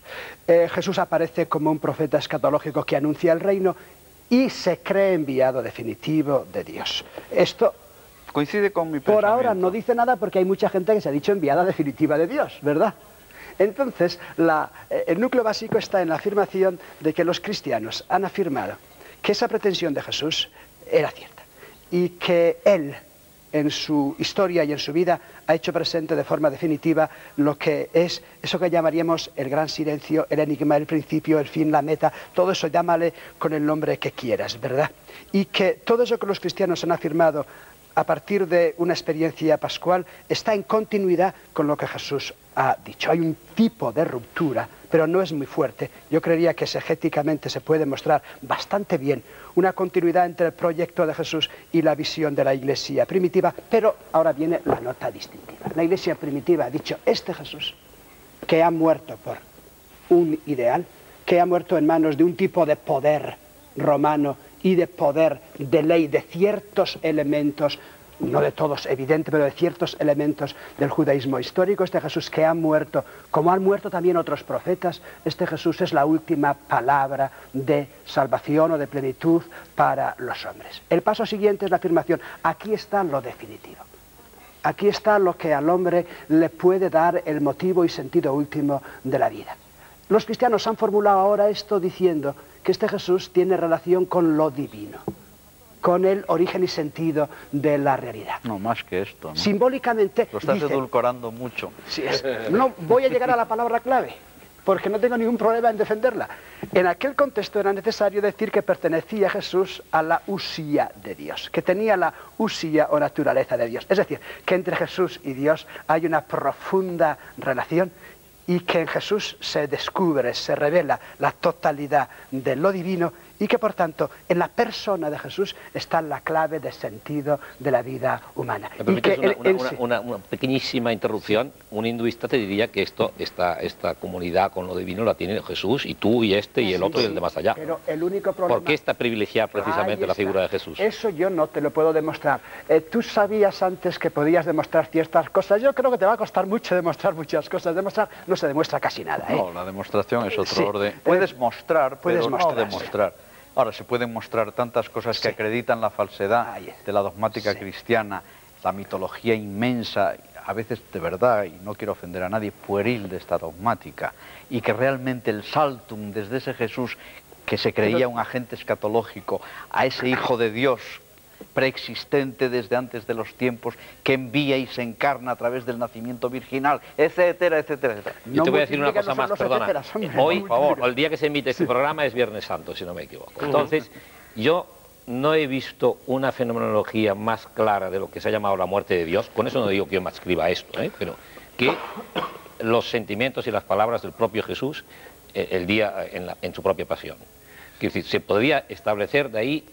Jesús aparece como un profeta escatológico que anuncia el reino y se cree enviado definitivo de Dios. Esto coincide con mi pensamiento. Por ahora no dice nada porque hay mucha gente que se ha dicho enviada definitiva de Dios, ¿verdad? Entonces, el núcleo básico está en la afirmación de que los cristianos han afirmado que esa pretensión de Jesús era cierta y que Él, en su historia y en su vida, ha hecho presente de forma definitiva lo que es eso que llamaríamos el gran silencio, el enigma, el principio, el fin, la meta, todo eso llámale con el nombre que quieras, ¿verdad? Y que todo eso que los cristianos han afirmado a partir de una experiencia pascual está en continuidad con lo que Jesús ha dicho. Hay un tipo de ruptura, pero no es muy fuerte. Yo creería que exegéticamente se puede mostrar bastante bien una continuidad entre el proyecto de Jesús y la visión de la Iglesia primitiva, pero ahora viene la nota distintiva. La Iglesia primitiva ha dicho, este Jesús, que ha muerto por un ideal, que ha muerto en manos de un tipo de poder romano y de poder de ley, de ciertos elementos, no de todos evidente, pero de ciertos elementos del judaísmo histórico, este Jesús que ha muerto, como han muerto también otros profetas, este Jesús es la última palabra de salvación o de plenitud para los hombres. El paso siguiente es la afirmación, aquí está lo definitivo. Aquí está lo que al hombre le puede dar el motivo y sentido último de la vida. Los cristianos han formulado ahora esto diciendo que este Jesús tiene relación con lo divino, con el origen y sentido de la realidad. No, más que esto, ¿no? Simbólicamente lo estás dice, edulcorando mucho. Sí, no voy a llegar a la palabra clave, porque no tengo ningún problema en defenderla. En aquel contexto era necesario decir que pertenecía Jesús a la usía de Dios, que tenía la usía o naturaleza de Dios. Es decir, que entre Jesús y Dios hay una profunda relación y que en Jesús se descubre, se revela la totalidad de lo divino y que por tanto en la persona de Jesús está la clave de sentido de la vida humana. ¿Me permites una pequeñísima interrupción? Un hinduista te diría que esta comunidad con lo divino la tiene Jesús y tú y este y el otro y el de más allá. Pero el único problema... ¿Por qué está privilegiada precisamente la figura de Jesús? Eso yo no te lo puedo demostrar. Tú sabías antes que podías demostrar ciertas cosas. Yo creo que te va a costar mucho demostrar muchas cosas. Demostrar no se demuestra casi nada, ¿eh? No, la demostración es otro orden. Puedes mostrar, pero no demostrar. Ahora, se pueden mostrar tantas cosas que acreditan la falsedad de la dogmática cristiana, la mitología inmensa, a veces de verdad, y no quiero ofender a nadie, pueril de esta dogmática, y que realmente el saltum desde ese Jesús que se creía un agente escatológico a ese Hijo de Dios preexistente desde antes de los tiempos, que envía y se encarna a través del nacimiento virginal, etcétera, etcétera, etcétera. Yo te voy a decir una cosa más, perdona. Hoy, por favor, el día que se emite este programa es Viernes Santo, si no me equivoco. Entonces, yo no he visto una fenomenología más clara de lo que se ha llamado la muerte de Dios. Con eso no digo que yo me adscriba a esto, pero que los sentimientos y las palabras del propio Jesús el día en su propia pasión. Es decir, se podría establecer de ahí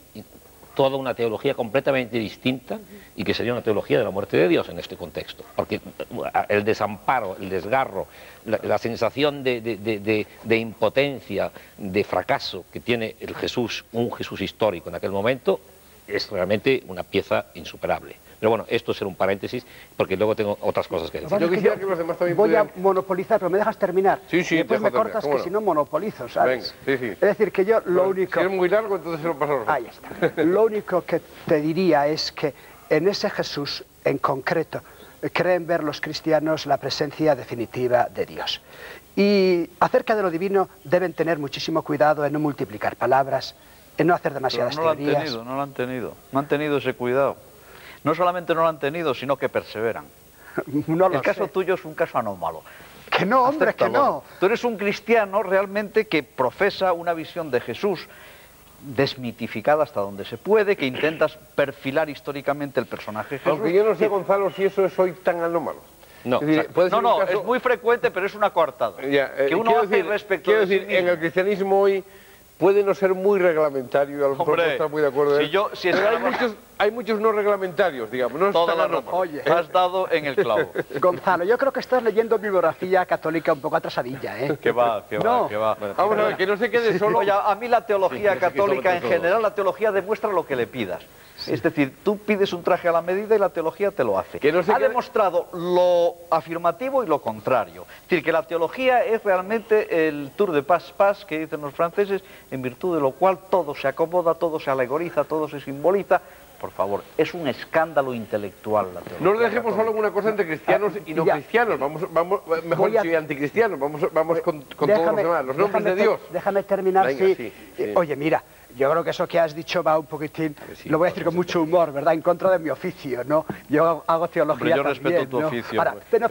toda una teología completamente distinta y que sería una teología de la muerte de Dios en este contexto. Porque el desamparo, el desgarro, la sensación de impotencia, de fracaso que tiene el Jesús, un Jesús histórico en aquel momento, es realmente una pieza insuperable. Pero bueno, esto será un paréntesis, porque luego tengo otras cosas que decir. Yo quisiera que los demás también voy a monopolizar, pero me dejas terminar. Sí, sí, y después me cortas, que si no monopolizo, ¿sabes? Venga, sí, sí. Es decir, que yo lo único... Si es muy largo, entonces se lo paso. Ahí está. Lo único que te diría es que en ese Jesús, en concreto, creen ver los cristianos la presencia definitiva de Dios. Y acerca de lo divino deben tener muchísimo cuidado en no multiplicar palabras, en no hacer demasiadas teorías. No lo han tenido ese cuidado. No solamente no lo han tenido, sino que perseveran. El caso tuyo es un caso anómalo. Que no, hombre, que no. Tú eres un cristiano realmente que profesa una visión de Jesús desmitificada hasta donde se puede, que intentas perfilar históricamente el personaje Jesús. Aunque yo no sé, Gonzalo, si eso es hoy tan anómalo. No, es muy frecuente, pero es una coartada. Que uno hace respecto de sí mismo. En el cristianismo hoy puede no ser muy reglamentario, a lo mejor no está muy de acuerdo. Pero hay muchos no reglamentarios, digamos. No toda la razón. Oye, has dado en el clavo. Gonzalo, yo creo que estás leyendo bibliografía católica un poco atrasadilla, ¿eh? Que va. Bueno, vamos a ver, que no se quede solo... Oye, a mí la teología católica en general, la teología demuestra lo que le pidas. Sí. Es decir, tú pides un traje a la medida y la teología te lo hace. Ha demostrado lo afirmativo y lo contrario. Es decir, que la teología es realmente el tour de passe-passe que dicen los franceses, en virtud de lo cual todo se acomoda, todo se alegoriza, todo se simboliza. Por favor, es un escándalo intelectual la teología. No lo dejemos solo en una cosa entre cristianos y no cristianos. Vamos mejor dicho, y anticristianos. Vamos con todos los demás, los nombres de Dios. Déjame terminar. Venga, sí. Oye, mira, yo creo que eso que has dicho va un poquitín, lo voy a decir con mucho humor, ¿verdad? En contra de mi oficio, ¿no? Yo hago teología. Hombre, yo respeto tu oficio. Ahora, pero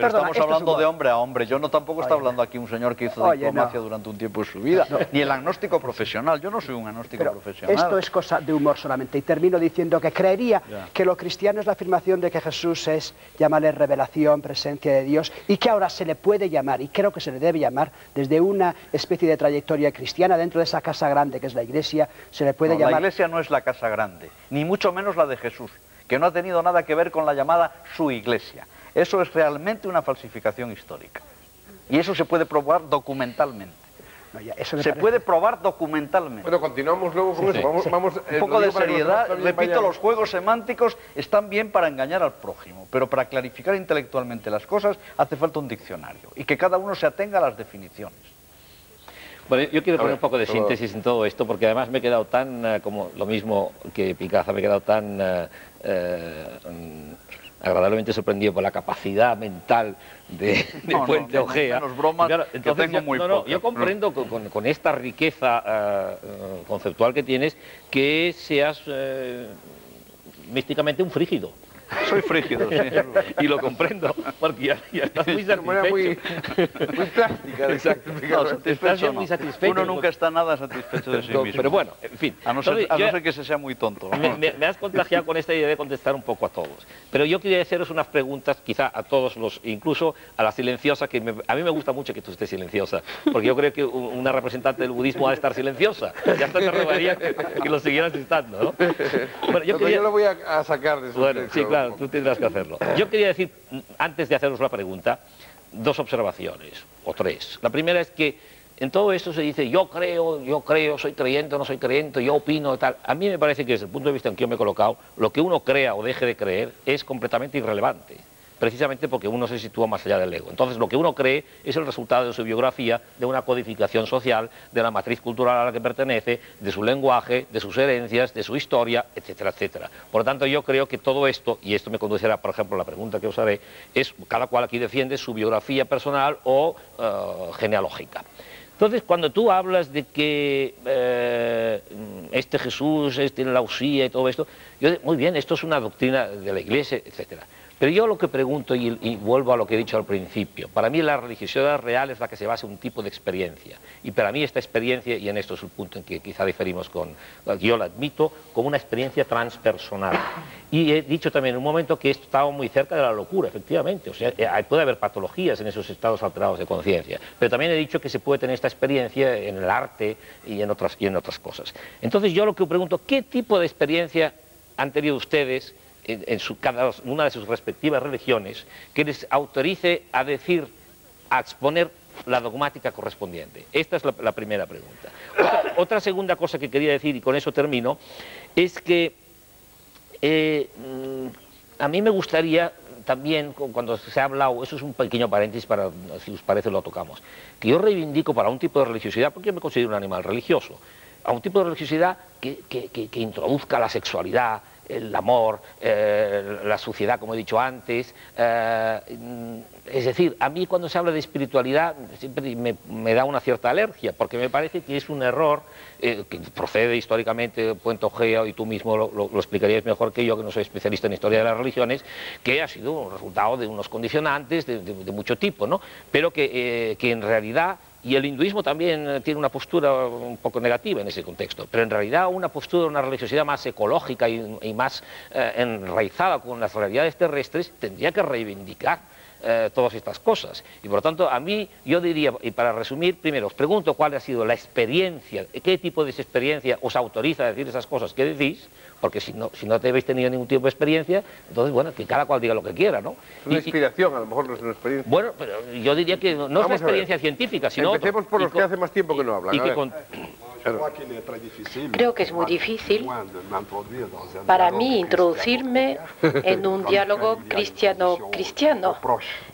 Esto es cosa de humor solamente. Y termino diciendo que creería que lo cristiano es la afirmación de que Jesús es, llámale revelación, presencia de Dios, y que ahora se le puede llamar, y creo que se le debe llamar, desde una especie de trayectoria cristiana dentro de esa casa grande que es la Iglesia, se le puede llamar... La Iglesia no es la casa grande, ni mucho menos la de Jesús, que no ha tenido nada que ver con la llamada su Iglesia. Eso es realmente una falsificación histórica. Y eso se puede probar documentalmente. Puede probar documentalmente. Bueno, continuamos luego con eso. Vamos, un poco de seriedad. Repito, los juegos semánticos están bien para engañar al prójimo, pero para clarificar intelectualmente las cosas hace falta un diccionario y que cada uno se atenga a las definiciones. Bueno, yo quiero poner un poco de síntesis en todo esto, porque además me he quedado tan, como lo mismo que Picaza, me he quedado tan agradablemente sorprendido por la capacidad mental de Puente Ojea. Menos bromas, claro, entonces, que tengo muy pocas. Yo comprendo con esta riqueza conceptual que tienes, que seas místicamente un frígido. Soy frígido, sí. Y lo comprendo, porque ya estás muy satisfecho. Muy plástica. Exacto. No, satisfecho no. Muy satisfecho. Uno nunca está nada satisfecho de sí mismo. Pero bueno, en fin. A no ser que se sea muy tonto. Me has contagiado con esta idea de contestar un poco a todos. Pero yo quería haceros unas preguntas, quizá a todos incluso a la silenciosa, que a mí me gusta mucho que tú estés silenciosa, porque yo creo que una representante del budismo ha de estar silenciosa. Ya hasta me robaría que lo siguieras estando, ¿no? Bueno, yo lo voy a sacar de su sí, claro, tú tendrás que hacerlo. Yo quería decir, antes de haceros la pregunta, dos observaciones, o tres. La primera es que en todo esto se dice, yo creo, soy creyente o no soy creyente, yo opino, tal. A mí me parece que desde el punto de vista en que yo me he colocado, lo que uno crea o deje de creer es completamente irrelevante, precisamente porque uno se sitúa más allá del ego. Entonces, lo que uno cree es el resultado de su biografía, de una codificación social, de la matriz cultural a la que pertenece, de su lenguaje, de sus herencias, de su historia, etcétera, etcétera. Por lo tanto, yo creo que todo esto, y esto me conducirá, por ejemplo, a la pregunta que os haré, es cada cual aquí defiende su biografía personal o genealógica. Entonces, cuando tú hablas de que este Jesús, la usía y todo esto, yo digo, muy bien, esto es una doctrina de la Iglesia, etcétera. Pero yo lo que pregunto, y vuelvo a lo que he dicho al principio, para mí la religiosidad real es la que se basa en un tipo de experiencia. Y para mí esta experiencia, y en esto es el punto en que quizá diferimos yo la admito, como una experiencia transpersonal. Y he dicho también en un momento que esto estaba muy cerca de la locura, efectivamente. O sea, puede haber patologías en esos estados alterados de conciencia. Pero también he dicho que se puede tener esta experiencia en el arte y en otras cosas. Entonces yo lo que pregunto, ¿qué tipo de experiencia han tenido ustedes cada una de sus respectivas religiones que les autorice a decir, a exponer la dogmática correspondiente? Esta es la primera pregunta. Otra segunda cosa que quería decir, y con eso termino, es que a mí me gustaría también, cuando se ha hablado, eso es un pequeño paréntesis para, si os parece, lo tocamos, que yo reivindico para un tipo de religiosidad, porque yo me considero un animal religioso, a un tipo de religiosidad que introduzca la sexualidad, el amor, la suciedad, como he dicho antes. Es decir, a mí cuando se habla de espiritualidad siempre me da una cierta alergia, porque me parece que es un error que procede históricamente, Puente Ojea, y tú mismo lo explicarías mejor que yo, que no soy especialista en historia de las religiones, que ha sido un resultado de unos condicionantes de mucho tipo, ¿no? Pero que en realidad... Y el hinduismo también tiene una postura un poco negativa en ese contexto, pero en realidad una postura, una religiosidad más ecológica y más enraizada con las realidades terrestres tendría que reivindicar todas estas cosas. Y por lo tanto, a mí, yo diría, y para resumir, primero os pregunto cuál ha sido la experiencia, qué tipo de experiencia os autoriza a decir esas cosas que decís, porque si no habéis tenido ningún tipo de experiencia, entonces, bueno, que cada cual diga lo que quiera, ¿no? Es una inspiración, a lo mejor no es una experiencia. Bueno, pero yo diría que no es una experiencia científica, sino... Empecemos por los que hace más tiempo que no hablan. Creo que es muy difícil para mí introducirme en un diálogo cristiano-cristiano,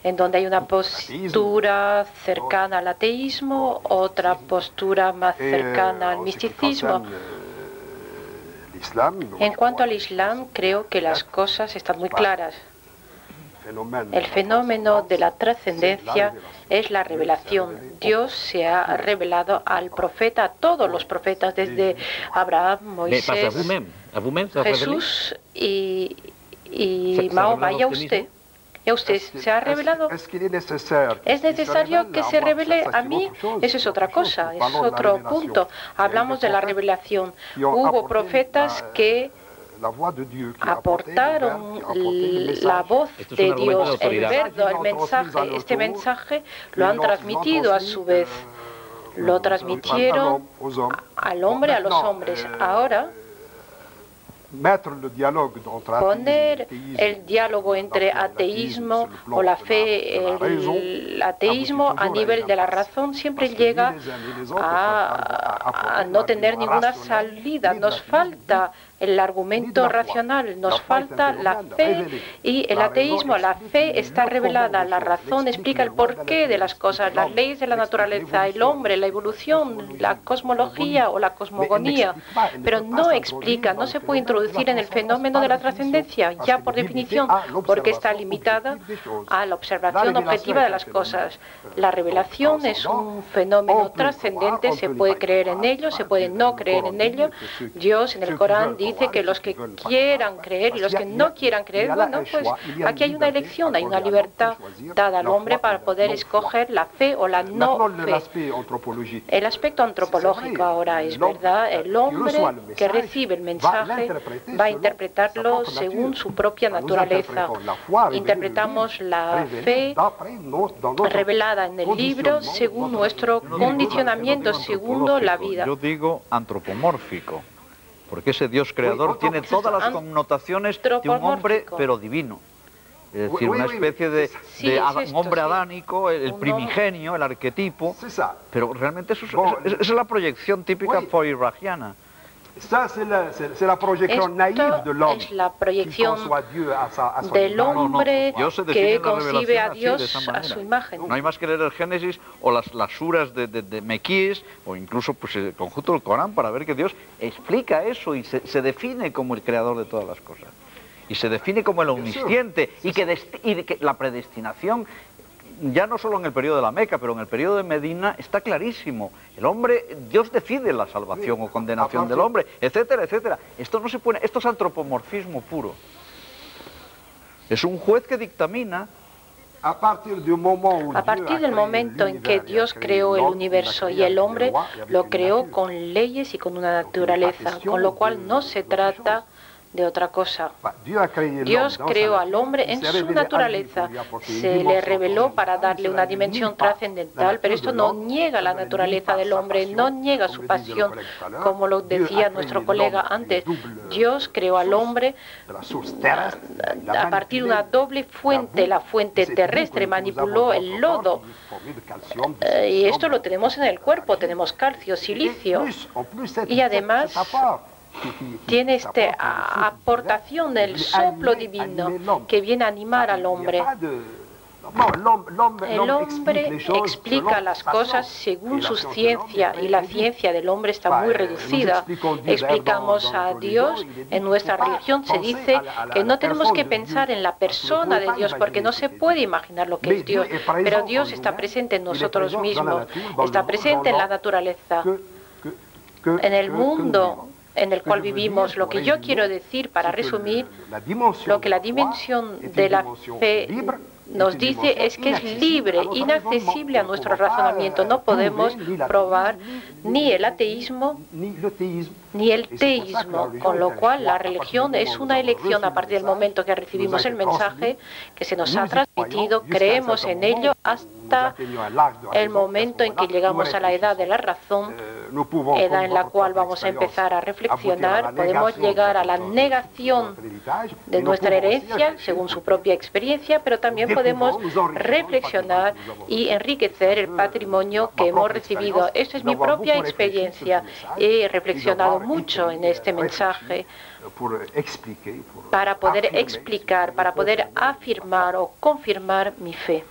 en donde hay una postura cercana al ateísmo, otra postura más cercana al misticismo. En cuanto al Islam, creo que las cosas están muy claras. El fenómeno de la trascendencia es la revelación. Dios se ha revelado al profeta, a todos los profetas, desde Abraham, Moisés, Jesús y Mahoma. ¿Y a usted? ¿Y a usted se ha revelado? ¿Es necesario que se revele a mí? Eso es otra cosa, es otro punto. Hablamos de la revelación. Hubo profetas que aportaron la voz de Dios, el verbo, el mensaje. Este mensaje lo han transmitido a su vez. Lo transmitieron al hombre, a los hombres. Ahora, poner el diálogo entre ateísmo o la fe, el ateísmo a nivel de la razón siempre llega a no tener ninguna salida. Nos falta el argumento racional, nos falta la fe, y el ateísmo, la fe está revelada, la razón explica el porqué de las cosas, las leyes de la naturaleza, el hombre, la evolución, la cosmología o la cosmogonía, pero no explica, no se puede introducir en el fenómeno de la trascendencia, ya por definición, porque está limitada a la observación objetiva de las cosas. La revelación es un fenómeno trascendente, se puede creer en ello, se puede no creer en ello. Dios en el Corán dice que los que quieran creer y los que no quieran creer, bueno, pues aquí hay una elección, hay una libertad dada al hombre para poder escoger la fe o la no fe. El aspecto antropológico ahora es verdad, el hombre que recibe el mensaje va a interpretarlo según su propia naturaleza. Interpretamos la fe revelada en el libro según nuestro condicionamiento, según la vida. Yo digo antropomórfico, porque ese Dios creador tiene todas las connotaciones de un hombre, pero divino. Es decir, una especie de un hombre adánico, el primigenio, el arquetipo, pero realmente esa es la proyección típica feuillerachiana. Esto es la proyección del hombre que concibe a Dios a su imagen. No hay más que leer el Génesis o las suras de Mequíes o incluso pues, el conjunto del Corán para ver que Dios explica eso y se define como el creador de todas las cosas. Y se define como el omnisciente y que la predestinación, ya no solo en el periodo de la Meca, pero en el periodo de Medina está clarísimo. El hombre, Dios decide la salvación o condenación del hombre, etcétera, etcétera. Esto no se puede, esto es antropomorfismo puro. Es un juez que dictamina. A partir del momento en que Dios creó el universo y el hombre, lo creó con leyes y con una naturaleza, con lo cual no se trata de otra cosa. Dios creó al hombre en su naturaleza, se le reveló para darle una dimensión trascendental, pero esto no niega la naturaleza del hombre, no niega su pasión, como lo decía nuestro colega antes. Dios creó al hombre a partir de una doble fuente, la fuente terrestre, manipuló el lodo, y esto lo tenemos en el cuerpo, tenemos calcio, silicio, y además tiene esta aportación del soplo divino que viene a animar al hombre. El hombre explica las cosas según su ciencia y la ciencia del hombre está muy reducida. Explicamos a Dios, en nuestra religión se dice que no tenemos que pensar en la persona de Dios porque no se puede imaginar lo que es Dios, pero Dios está presente en nosotros mismos, está presente en la naturaleza, en el mundo en el cual vivimos. Lo que yo quiero decir, para resumir, lo que la dimensión de la fe nos dice es que es libre, inaccesible a nuestro razonamiento. No podemos probar ni el ateísmo ni el teísmo, con lo cual la religión es una elección a partir del momento que recibimos el mensaje que se nos ha transmitido, creemos en ello hasta el momento en que llegamos a la edad de la razón, edad en la cual vamos a empezar a reflexionar, podemos llegar a la negación de nuestra herencia según su propia experiencia, pero también podemos reflexionar y enriquecer el patrimonio que hemos recibido. Esta es mi propia experiencia. He reflexionado mucho en este mensaje para poder explicar, para poder afirmar o confirmar mi fe.